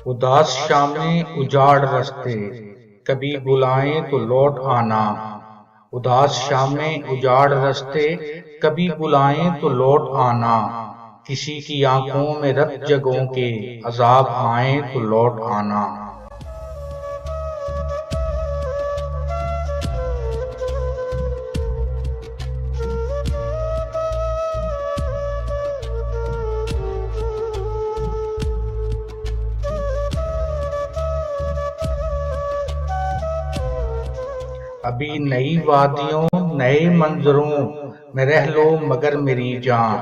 उदास शामें उजाड़ रास्ते, कभी बुलाएं तो लौट आना। उदास शामें उजाड़ रास्ते, कभी बुलाएं तो लौट आना। किसी की आंखों में रत जगों के अजाब आए तो लौट आना। अभी नई वादियों नए मंजरों में रह लो मगर मेरी जान।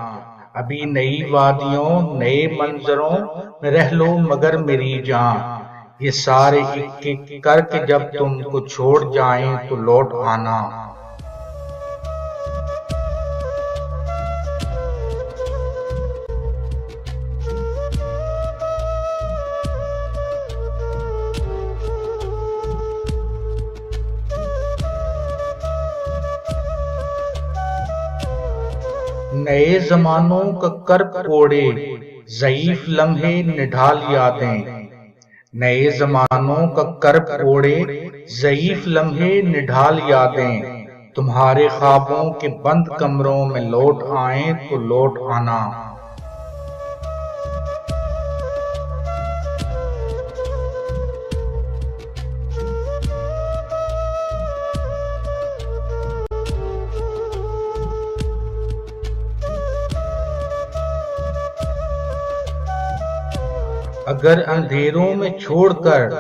अभी नई वादियों नए मंजरों में रह लो मगर मेरी जान। ये सारे एक एक करके जब तुमको छोड़ जाएं तो लौट आना। नए जमानों का कर्ब ओढ़े ज़ईफ लम्हे निढाल यादें। नए जमानों का कर्ब ओढ़े ज़ईफ लम्हे निढाल यादें। तुम्हारे ख्वाबों के बंद कमरों में लौट आए तो लौट आना। अगर अंधेरों में छोड़कर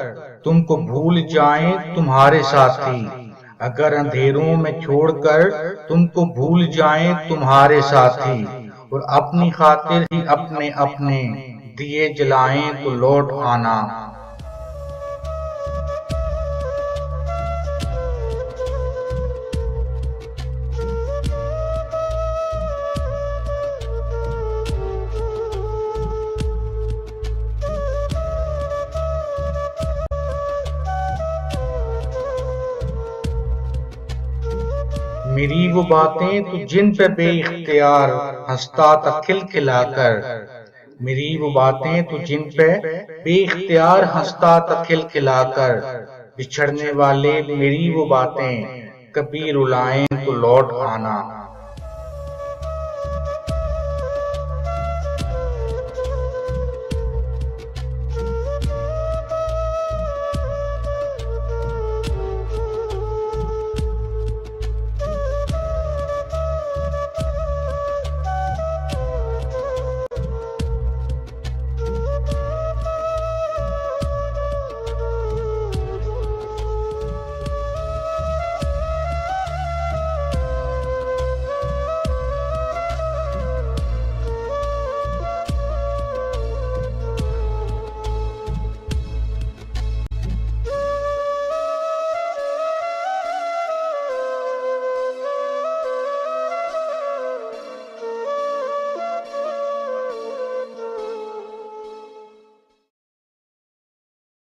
तुमको भूल जाएं तुम्हारे साथी। अगर अंधेरों में छोड़कर तुमको भूल जाएं तुम्हारे साथी, और अपनी खातिर ही अपने अपने दिए जलाएं तो लौट आना। मेरी वो बातें तू जिन पे बेइख्तियार हंसता था खिलखिलाकर। मेरी वो बातें तू जिन पे बेइख्तियार हंसता था खिलखिलाकर। बिछड़ने वाले मेरी वो बातें कभी रुलाएं तो लौट आना।